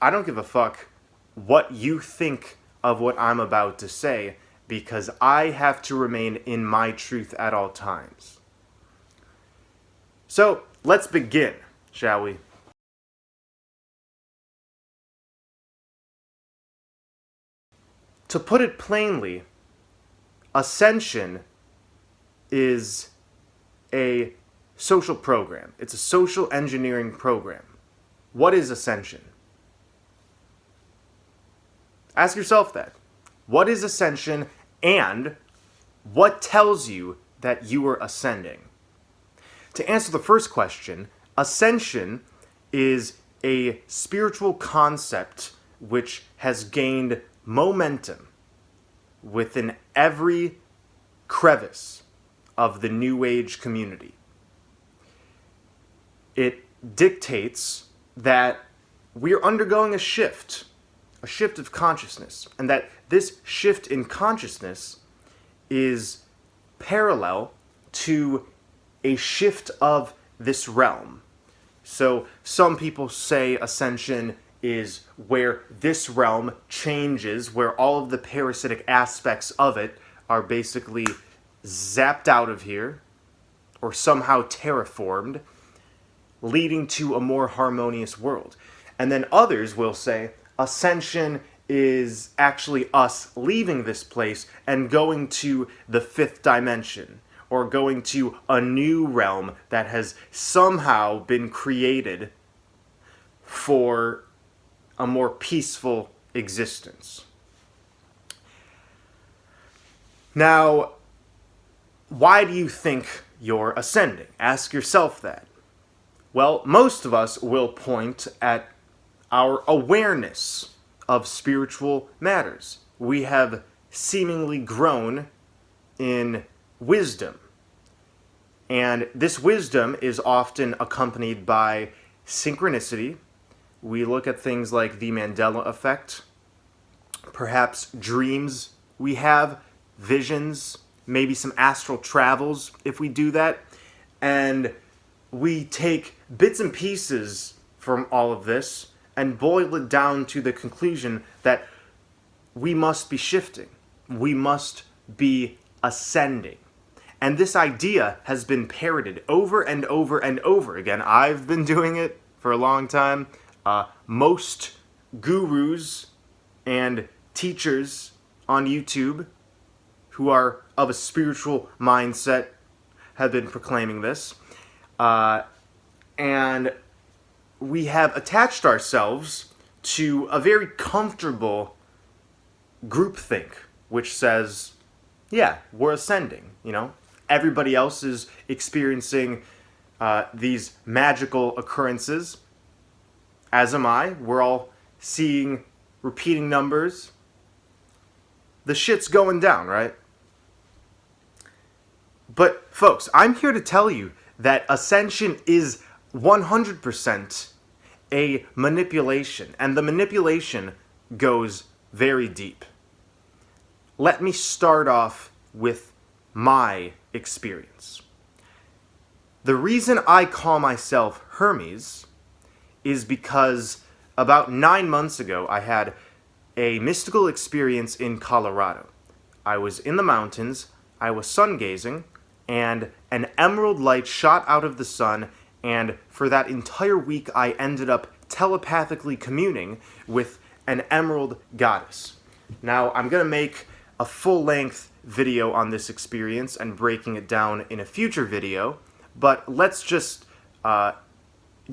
I don't give a fuck what you think of what I'm about to say, because I have to remain in my truth at all times. So, let's begin, shall we? To put it plainly, Ascension is a social program. It's a social engineering program. What is Ascension? Ask yourself that. What is Ascension, and what tells you that you are ascending? To answer the first question, Ascension is a spiritual concept which has gained momentum within every crevice of the New Age community. It dictates that we're undergoing a shift of consciousness, and that this shift in consciousness is parallel to a shift of this realm. So some people say Ascension is where this realm changes, where all of the parasitic aspects of it are basically zapped out of here, or somehow terraformed, leading to a more harmonious world. And then others will say Ascension is actually us leaving this place and going to the fifth dimension, or going to a new realm that has somehow been created for a more peaceful existence. Now, why do you think you're ascending? Ask yourself that. Well, most of us will point at our awareness of spiritual matters. We have seemingly grown in wisdom. And this wisdom is often accompanied by synchronicity. We look at things like the Mandela effect, perhaps dreams we have, visions, maybe some astral travels if we do that. And we take bits and pieces from all of this and boil it down to the conclusion that we must be shifting. We must be ascending. And this idea has been parroted over and over and over again. I've been doing it for a long time. Most gurus and teachers on YouTube who are of a spiritual mindset have been proclaiming this. And we have attached ourselves to a very comfortable groupthink, which says, yeah, we're ascending, you know? Everybody else is experiencing these magical occurrences, as am I. We're all seeing repeating numbers. The shit's going down, right? But folks, I'm here to tell you that Ascension is 100% a manipulation, and the manipulation goes very deep. Let me start off with my experience. The reason I call myself Hermes is because about 9 months ago I had a mystical experience in Colorado. I was in the mountains, I was sun gazing, and an emerald light shot out of the sun, and for that entire week I ended up telepathically communing with an emerald goddess. Now, I'm going to make a full-length video on this experience and breaking it down in a future video, but let's just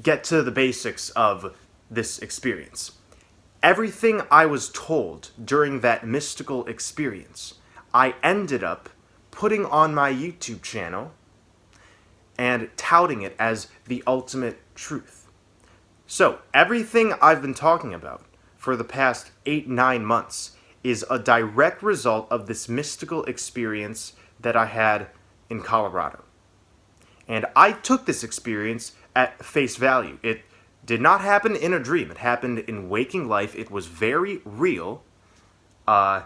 get to the basics of this experience. Everything I was told during that mystical experience, I ended up putting on my YouTube channel and touting it as the ultimate truth. So, everything I've been talking about for the past 8-9 months is a direct result of this mystical experience that I had in Colorado. And I took this experience at face value. It did not happen in a dream. It happened in waking life. It was very real. And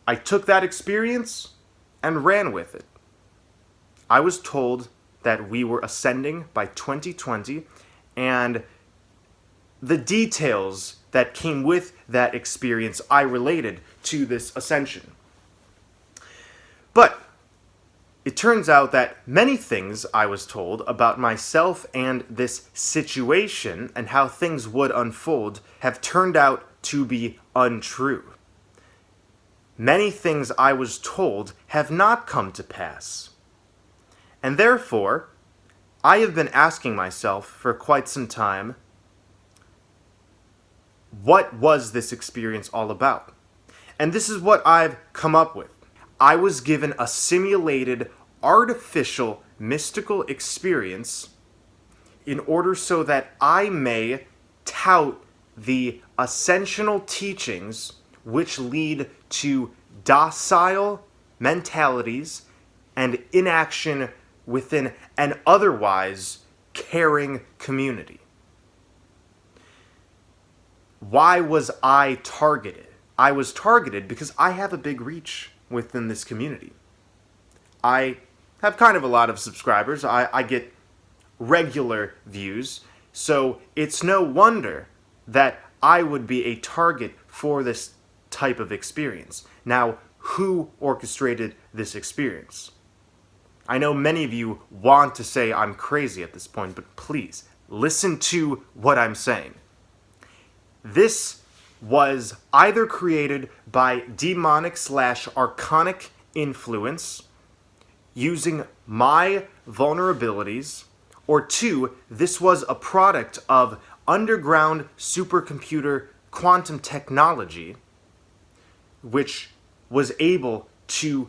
I took that experience and ran with it. I was told that we were ascending by 2020, and the details that came with that experience I related to this ascension. But it turns out that many things I was told about myself and this situation and how things would unfold have turned out to be untrue. Many things I was told have not come to pass. And therefore, I have been asking myself for quite some time, what was this experience all about? And this is what I've come up with. I was given a simulated, artificial, mystical experience in order so that I may tout the ascensional teachings which lead to docile mentalities and inaction within an otherwise caring community. Why was I targeted? I was targeted because I have a big reach within this community. I have kind of a lot of subscribers. I get regular views, so it's no wonder that I would be a target for this type of experience. Now, who orchestrated this experience? I know many of you want to say I'm crazy at this point, but please, listen to what I'm saying. This was either created by demonic/archonic influence using my vulnerabilities, or two, this was a product of underground supercomputer quantum technology, which was able to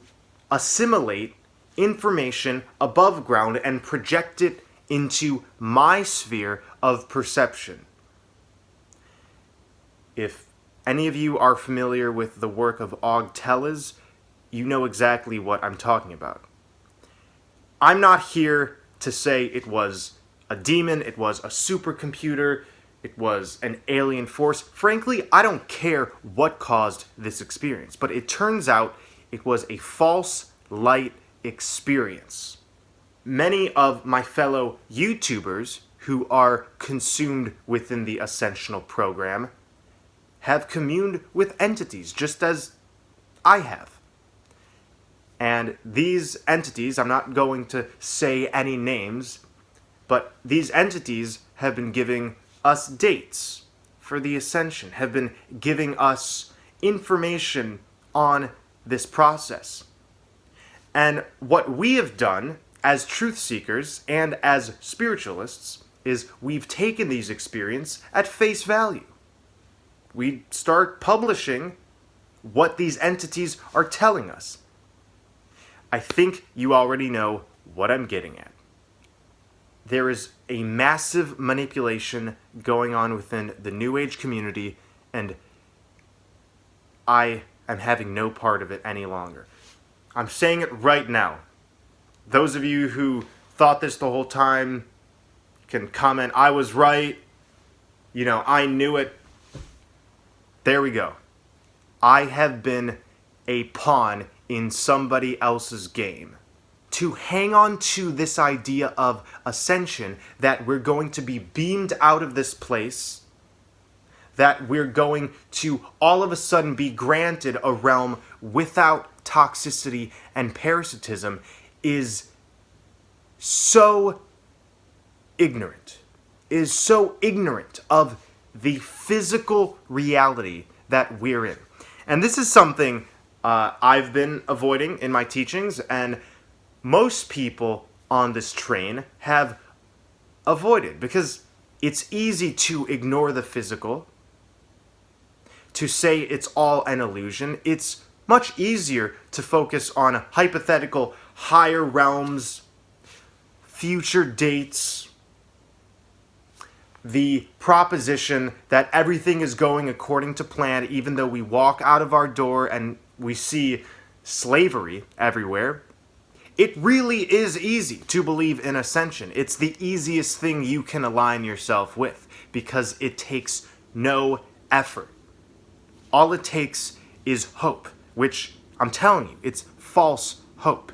assimilate information above ground and project it into my sphere of perception. If any of you are familiar with the work of Og Tellez, you know exactly what I'm talking about. I'm not here to say it was a demon, it was a supercomputer, it was an alien force. Frankly, I don't care what caused this experience, but it turns out it was a false light experience. Many of my fellow YouTubers who are consumed within the Ascensional Program have communed with entities, just as I have. And these entities, I'm not going to say any names, but these entities have been giving us dates for the ascension, have been giving us information on this process. And what we have done as truth seekers and as spiritualists is we've taken these experiences at face value. We start publishing what these entities are telling us. I think you already know what I'm getting at. There is a massive manipulation going on within the New Age community, and I am having no part of it any longer. I'm saying it right now. Those of you who thought this the whole time can comment, I was right, I knew it. There we go. I have been a pawn in somebody else's game. To hang on to this idea of ascension, that we're going to be beamed out of this place, that we're going to all of a sudden be granted a realm without toxicity and parasitism, is so ignorant, of the physical reality that we're in. And this is something I've been avoiding in my teachings, and most people on this train have avoided, because it's easy to ignore the physical, to say it's all an illusion. It's much easier to focus on hypothetical higher realms, future dates, the proposition that everything is going according to plan, even though we walk out of our door and we see slavery everywhere. It really is easy to believe in ascension. It's the easiest thing you can align yourself with, because it takes no effort. All it takes is hope, which I'm telling you, it's false hope.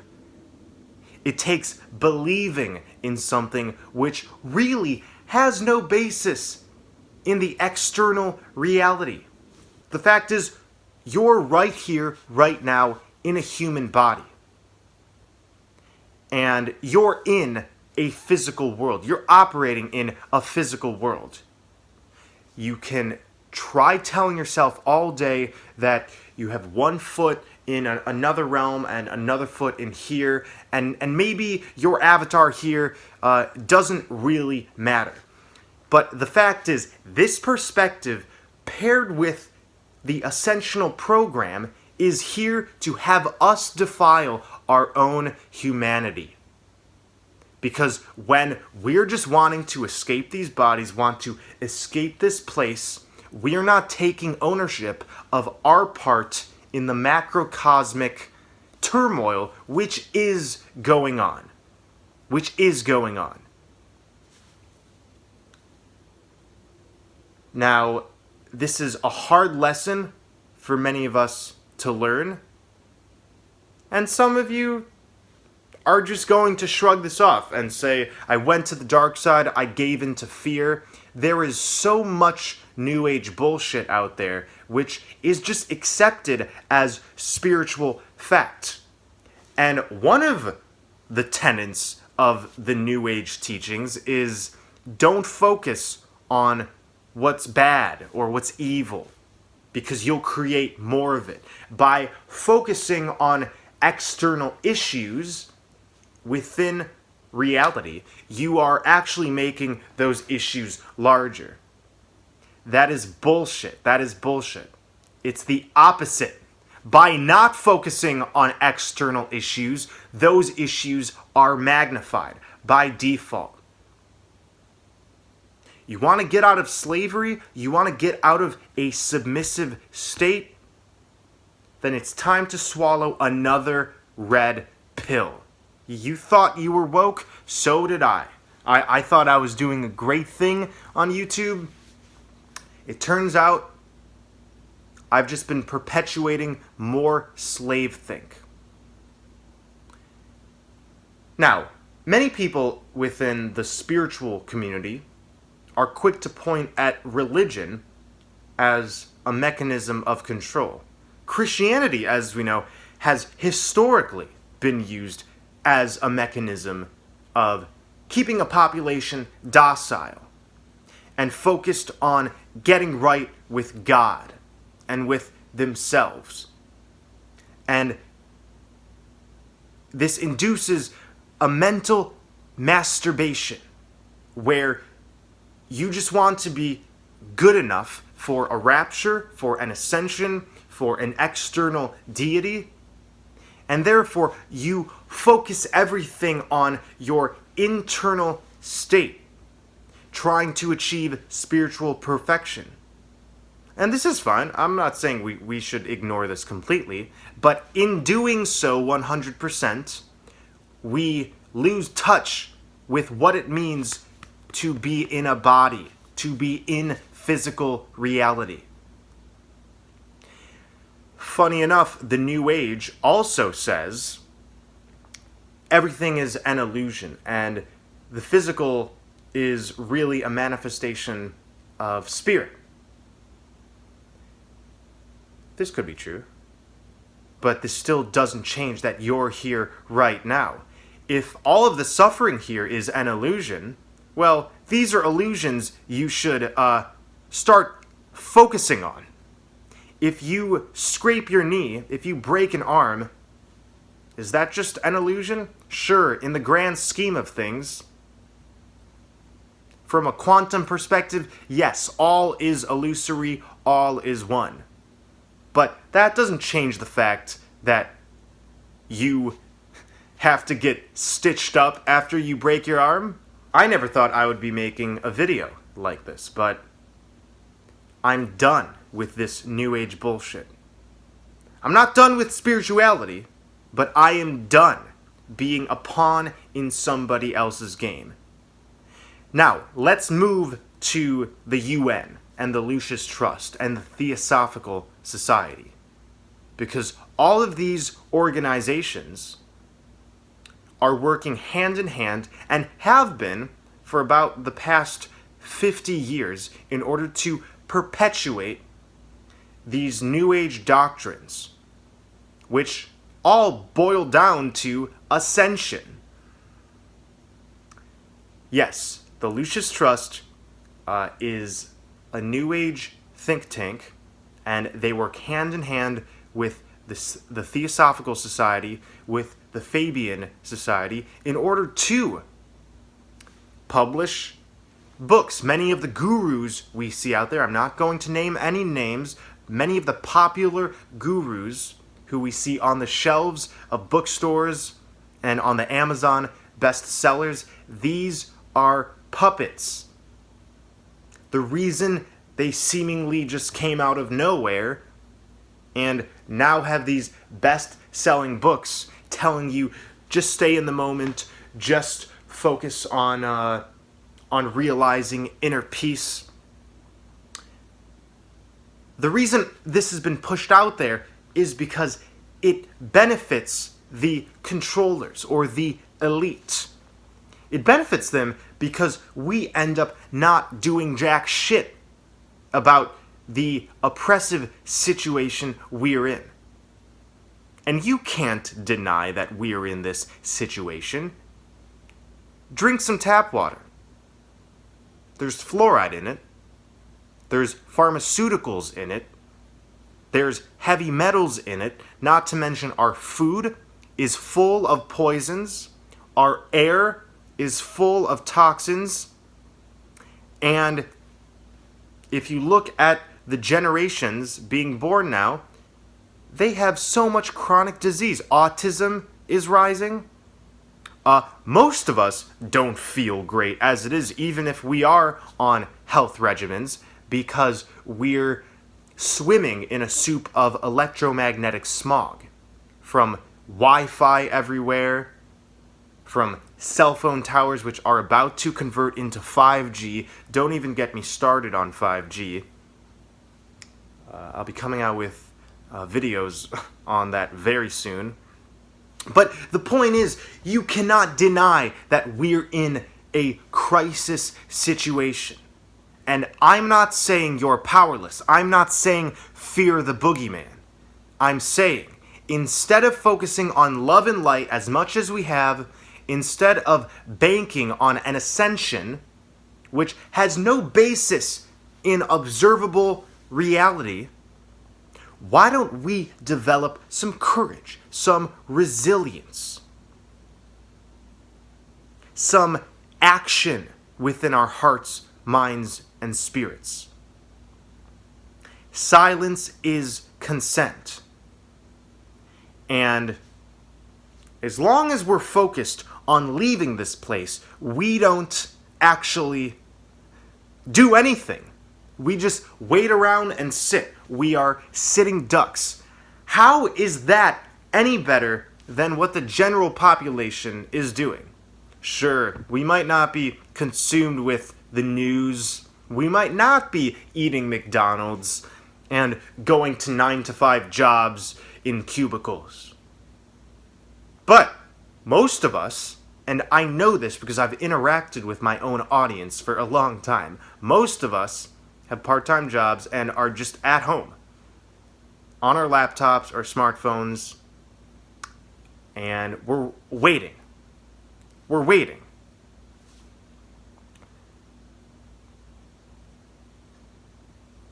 It takes believing in something which really has no basis in the external reality. The fact is, you're right here, right now, in a human body. And you're in a physical world. You're operating in a physical world. You can try telling yourself all day that you have one foot in another realm and another foot in here, and maybe your avatar here doesn't really matter. But the fact is, this perspective paired with the Ascension Program is here to have us defile our own humanity. Because when we're just wanting to escape these bodies, want to escape this place, we are not taking ownership of our part in the macrocosmic turmoil which is going on. Now, this is a hard lesson for many of us to learn, and some of you are just going to shrug this off and say, I went to the dark side, I gave in to fear. There is so much New Age bullshit out there which is just accepted as spiritual fact. And one of the tenets of the New Age teachings is don't focus on what's bad or what's evil, because you'll create more of it. By focusing on external issues within reality, you are actually making those issues larger. That is bullshit. It's the opposite. By not focusing on external issues, those issues are magnified by default. You want to get out of slavery? You want to get out of a submissive state? Then it's time to swallow another red pill. You thought you were woke? So did I. I thought I was doing a great thing on YouTube. It turns out I've just been perpetuating more slave think. Now, many people within the spiritual community are quick to point at religion as a mechanism of control. Christianity, as we know, has historically been used as a mechanism of keeping a population docile and focused on getting right with God and with themselves. And this induces a mental masturbation where you just want to be good enough for a rapture, for an ascension, for an external deity, and therefore you focus everything on your internal state, trying to achieve spiritual perfection. And this is fine. I'm not saying we should ignore this completely, but in doing so 100%, we lose touch with what it means to be in a body, to be in physical reality. Funny enough, the New Age also says everything is an illusion, and the physical is really a manifestation of spirit. This could be true, but this still doesn't change that you're here right now. If all of the suffering here is an illusion, well, these are illusions you should start focusing on. If you scrape your knee, if you break an arm, is that just an illusion? Sure, in the grand scheme of things. From a quantum perspective, yes, all is illusory, all is one. But that doesn't change the fact that you have to get stitched up after you break your arm. I never thought I would be making a video like this, but I'm done with this New Age bullshit. I'm not done with spirituality, but I am done being a pawn in somebody else's game. Now, let's move to the UN and the Lucis Trust and the Theosophical Society. Because all of these organizations are working hand in hand and have been for about the past 50 years in order to perpetuate these New Age doctrines, which all boil down to ascension. Yes, the Lucis Trust is a New Age think tank, and they work hand in hand with the Theosophical Society, with the Fabian Society, in order to publish books. Many of the gurus we see out there, I'm not going to name any names, many of the popular gurus who we see on the shelves of bookstores and on the Amazon bestsellers, these are puppets. The reason they seemingly just came out of nowhere and now have these best-selling books telling you just stay in the moment, just focus on realizing inner peace. The reason this has been pushed out there is because it benefits the controllers or the elite. It benefits them because we end up not doing jack shit about the oppressive situation we're in. And you can't deny that we're in this situation. Drink some tap water. There's fluoride in it. There's pharmaceuticals in it. There's heavy metals in it. Not to mention our food is full of poisons. Our air is full of toxins. And if you look at the generations being born now, they have so much chronic disease. Autism is rising. Most of us don't feel great as it is, even if we are on health regimens, because we're swimming in a soup of electromagnetic smog. From Wi-Fi everywhere, from cell phone towers which are about to convert into 5G. Don't even get me started on 5G. I'll be coming out with videos on that very soon. But the point is, you cannot deny that we're in a crisis situation. And I'm not saying you're powerless. I'm not saying fear the boogeyman. I'm saying, instead of focusing on love and light as much as we have, instead of banking on an ascension, which has no basis in observable reality, why don't we develop some courage, some resilience, some action within our hearts, minds, and spirits? Silence is consent. And as long as we're focused on leaving this place, we don't actually do anything. We just wait around and sit. We are sitting ducks. How is that any better than what the general population is doing? Sure, we might not be consumed with the news. We might not be eating McDonald's and going to 9-to-5 jobs in cubicles. But most of us, and I know this because I've interacted with my own audience for a long time, most of us have part-time jobs and are just at home on our laptops or smartphones, and we're waiting. We're waiting.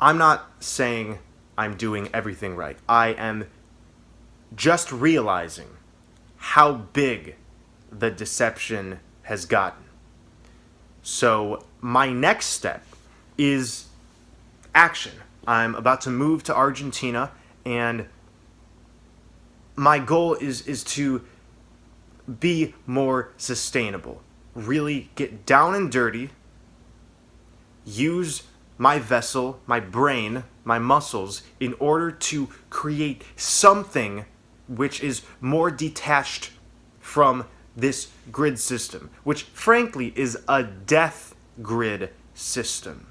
I'm not saying I'm doing everything right. I am just realizing how big the deception has gotten. So my next step is action. I'm about to move to Argentina, and my goal is to be more sustainable. Really get down and dirty, use my vessel, my brain, my muscles, in order to create something which is more detached from this grid system, which frankly is a death grid system,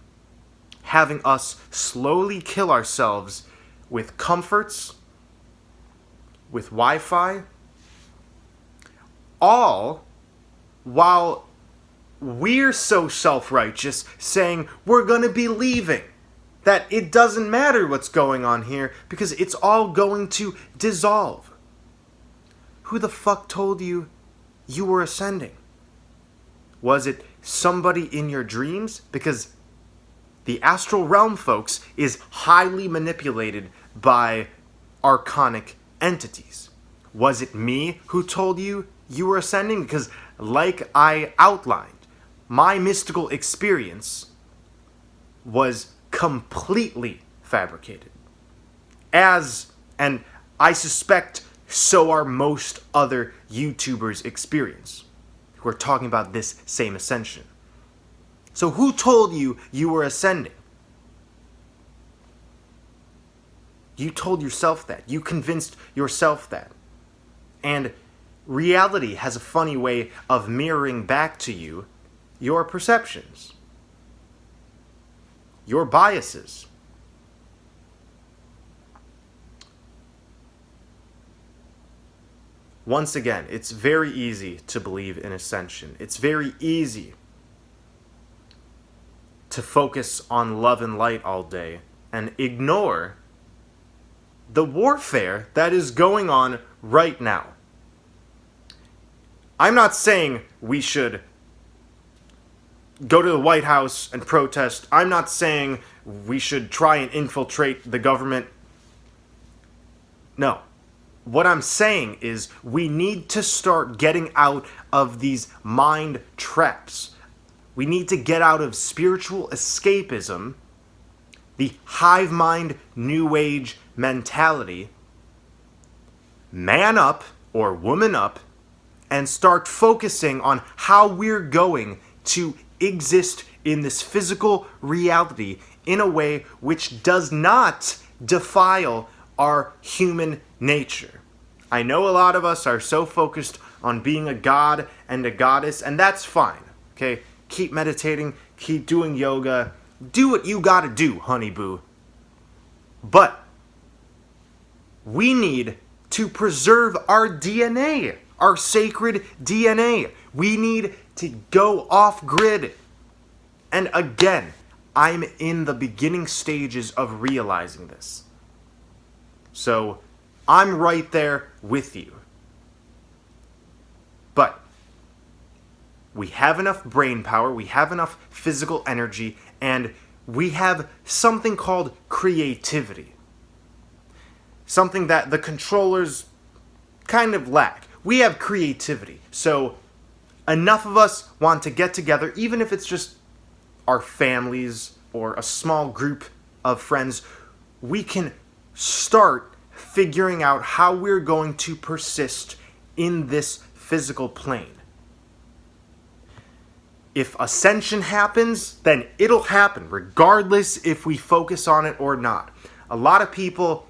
having us slowly kill ourselves with comforts, with Wi-Fi, all while we're so self-righteous saying we're going to be leaving, that it doesn't matter what's going on here because it's all going to dissolve. Who the fuck told you you were ascending? Was it somebody in your dreams? Because the astral realm, folks, is highly manipulated by archonic entities. Was it me who told you you were ascending? Because, like I outlined, my mystical experience was completely fabricated. And I suspect so are most other YouTubers' experience who are talking about this same ascension. So who told you you were ascending? You told yourself that. You convinced yourself that. And reality has a funny way of mirroring back to you your perceptions, your biases. Once again, it's very easy to believe in ascension. It's very easy to focus on love and light all day and ignore the warfare that is going on right now. I'm not saying we should go to the White House and protest. I'm not saying we should try and infiltrate the government. No. What I'm saying is we need to start getting out of these mind traps. We need to get out of spiritual escapism, the hive mind new age mentality, man up or woman up, and start focusing on how we're going to exist in this physical reality in a way which does not defile our human nature. I know a lot of us are so focused on being a god and a goddess, and that's fine, okay? Keep meditating, keep doing yoga, do what you gotta do, honey boo. But we need to preserve our DNA, our sacred DNA. We need to go off grid. And again, I'm in the beginning stages of realizing this. So I'm right there with you. But we have enough brain power, we have enough physical energy, and we have something called creativity. Something that the controllers kind of lack. We have creativity. So enough of us want to get together, even if it's just our families or a small group of friends, we can start figuring out how we're going to persist in this physical plane. If ascension happens, then it'll happen, regardless if we focus on it or not. A lot of people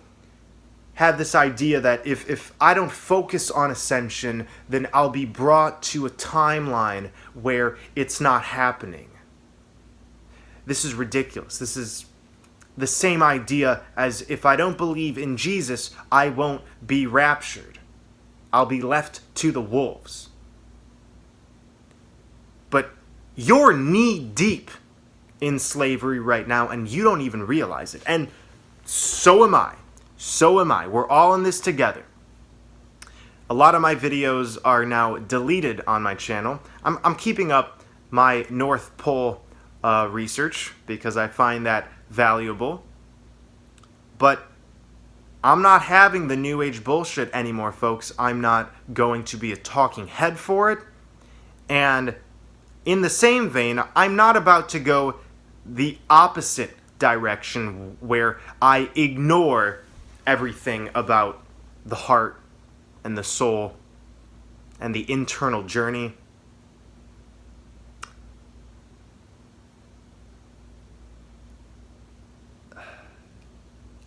have this idea that if I don't focus on ascension, then I'll be brought to a timeline where it's not happening. This is ridiculous. This is the same idea as if I don't believe in Jesus, I won't be raptured. I'll be left to the wolves. But you're knee-deep in slavery right now, and you don't even realize it. And so am I. So am I. We're all in this together. A lot of my videos are now deleted on my channel. I'm keeping up my North Pole research because I find that valuable. But I'm not having the New Age bullshit anymore, folks. I'm not going to be a talking head for it. And in the same vein, I'm not about to go the opposite direction where I ignore everything about the heart and the soul and the internal journey.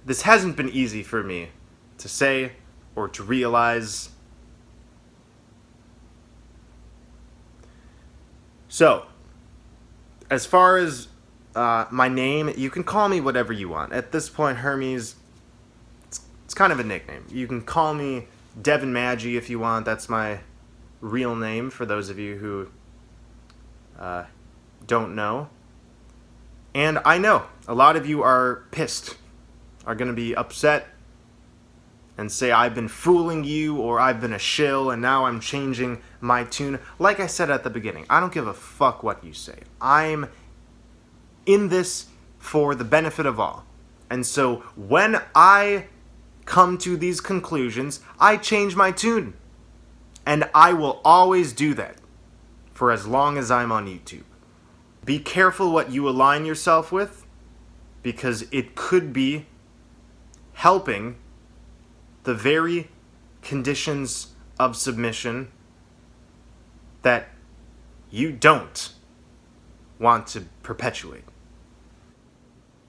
This hasn't been easy for me to say or to realize. So, as far as my name, you can call me whatever you want. At this point, Hermes, it's kind of a nickname. You can call me Devin Maggi if you want. That's my real name for those of you who don't know. And I know a lot of you are pissed, are going to be upset and say I've been fooling you or I've been a shill and now I'm changing my tune. Like I said at the beginning, I don't give a fuck what you say. I'm in this for the benefit of all. And so when I come to these conclusions, I change my tune. And I will always do that for as long as I'm on YouTube. Be careful what you align yourself with, because it could be helping the very conditions of submission that you don't want to perpetuate.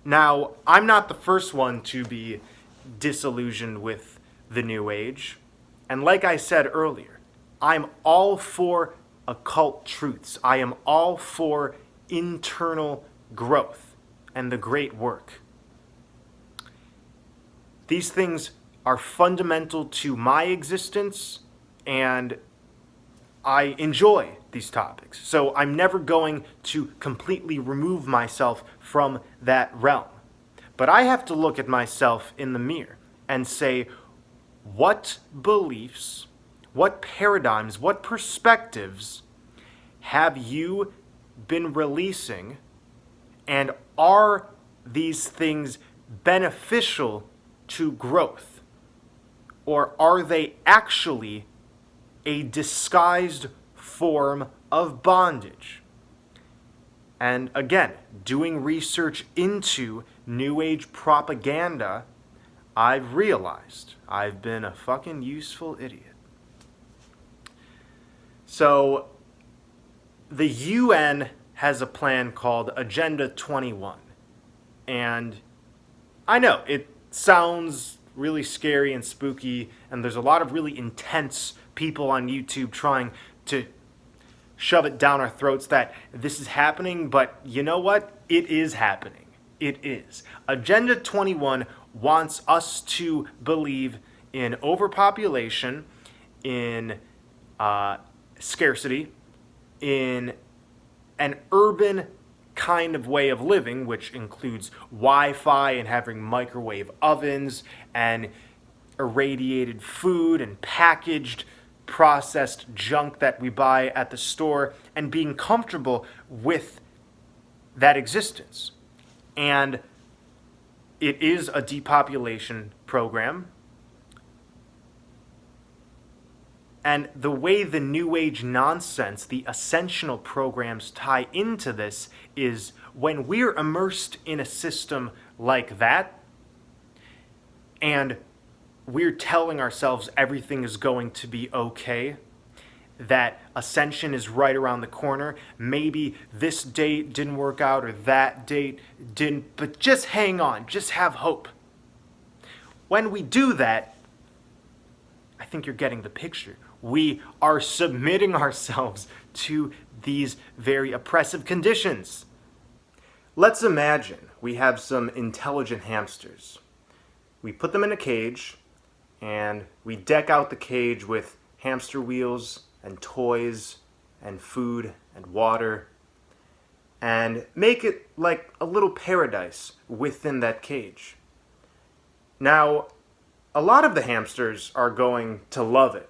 Now, I'm not the first one to be disillusioned with the New Age. And like I said earlier, I'm all for occult truths. I am all for internal growth and the great work. These things are fundamental to my existence, and I enjoy these topics. So I'm never going to completely remove myself from that realm. But I have to look at myself in the mirror and say, what beliefs, what paradigms, what perspectives have you been releasing, and are these things beneficial to growth? Or are they actually a disguised form of bondage? And again, doing research into New Age propaganda, I've realized I've been a fucking useful idiot. So, the UN has a plan called Agenda 21. And I know, it sounds really scary and spooky, and there's a lot of really intense people on YouTube trying to shove it down our throats that this is happening, but you know what? It is happening. It is. Agenda 21 wants us to believe in overpopulation, in scarcity, in an urban kind of way of living, which includes Wi-Fi and having microwave ovens and irradiated food and packaged processed junk that we buy at the store, and being comfortable with that existence. And it is a depopulation program. And the way the New Age nonsense, the ascensional programs tie into this is when we're immersed in a system like that, and we're telling ourselves everything is going to be okay, that ascension is right around the corner, maybe this date didn't work out or that date didn't, but just hang on, just have hope. When we do that, I think you're getting the picture. We are submitting ourselves to these very oppressive conditions. Let's imagine we have some intelligent hamsters. We put them in a cage, and we deck out the cage with hamster wheels and toys and food and water, and make it like a little paradise within that cage. Now, a lot of the hamsters are going to love it.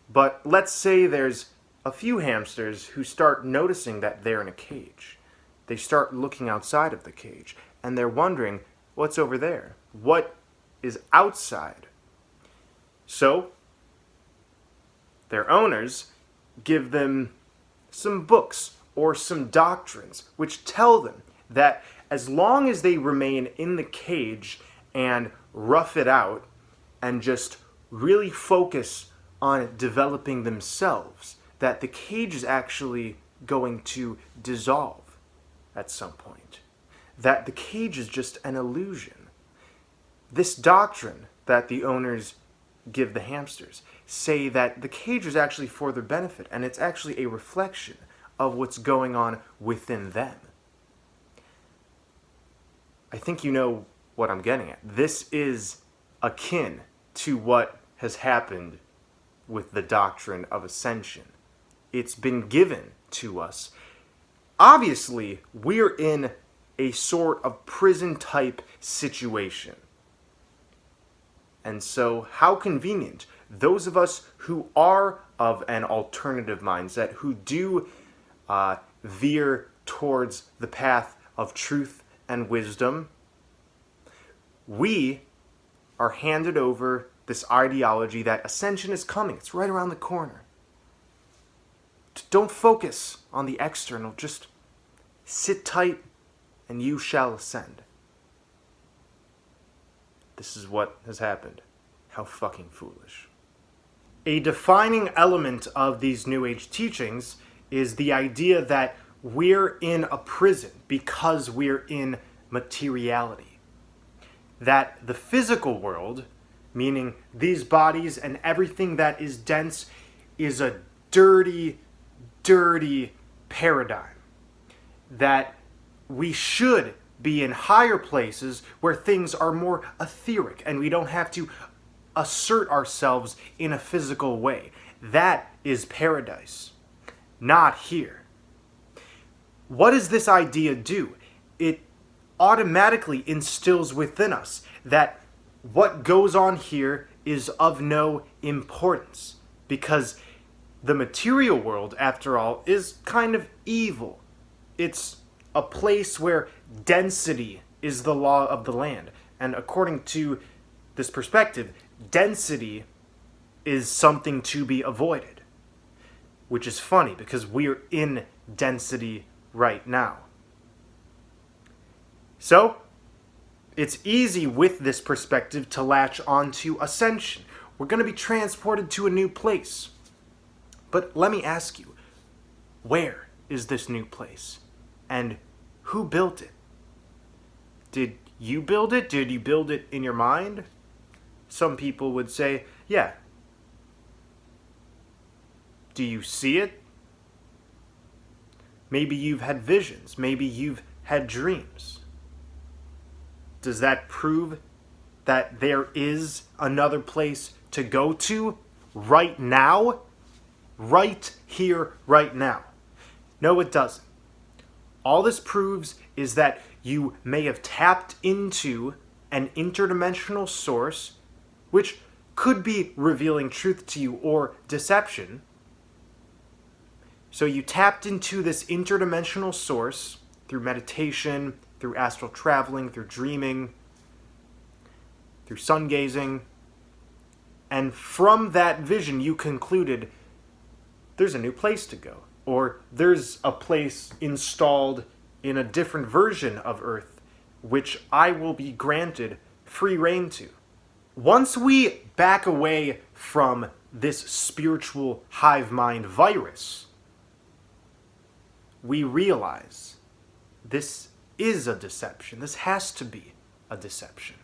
But let's say there's a few hamsters who start noticing that they're in a cage. They start looking outside of the cage, and they're wondering, what's over there? What is outside? So, their owners give them some books or some doctrines which tell them that as long as they remain in the cage and rough it out and just really focus on developing themselves, that the cage is actually going to dissolve at some point. That the cage is just an illusion. This doctrine that the owners give the hamsters say that the cage is actually for their benefit, and it's actually a reflection of what's going on within them. I think you know what I'm getting at. This is akin to what has happened with the doctrine of ascension. It's been given to us Obviously, we're in a sort of prison-type situation. And so, how convenient. Those of us who are of an alternative mindset, who do veer towards the path of truth and wisdom, we are handed over this ideology that ascension is coming. It's right around the corner. Don't focus on the external. Just sit tight and you shall ascend. This is what has happened. How fucking foolish. A defining element of these New Age teachings is the idea that we're in a prison because we're in materiality. That the physical world, meaning these bodies and everything that is dense, is a dirty, dirty paradigm. That we should be in higher places where things are more etheric and we don't have to assert ourselves in a physical way. That is paradise. Not here. What does this idea do? It automatically instills within us that what goes on here is of no importance, because the material world, after all, is kind of evil. It's a place where density is the law of the land. And according to this perspective, density is something to be avoided. Which is funny, because we're in density right now. So, it's easy with this perspective to latch onto ascension. We're going to be transported to a new place. But let me ask you, where is this new place? And who built it? Did you build it? Did you build it in your mind? Some people would say, yeah. Do you see it? Maybe you've had visions. Maybe you've had dreams. Does that prove that there is another place to go to right now? Right here, right now. No, it doesn't. All this proves is that you may have tapped into an interdimensional source, which could be revealing truth to you or deception. So you tapped into this interdimensional source through meditation, through astral traveling, through dreaming, through sun gazing, and from that vision you concluded there's a new place to go, or there's a place installed in a different version of Earth which I will be granted free reign to. Once we back away from this spiritual hive mind virus, we realize this is a deception. This has to be a deception.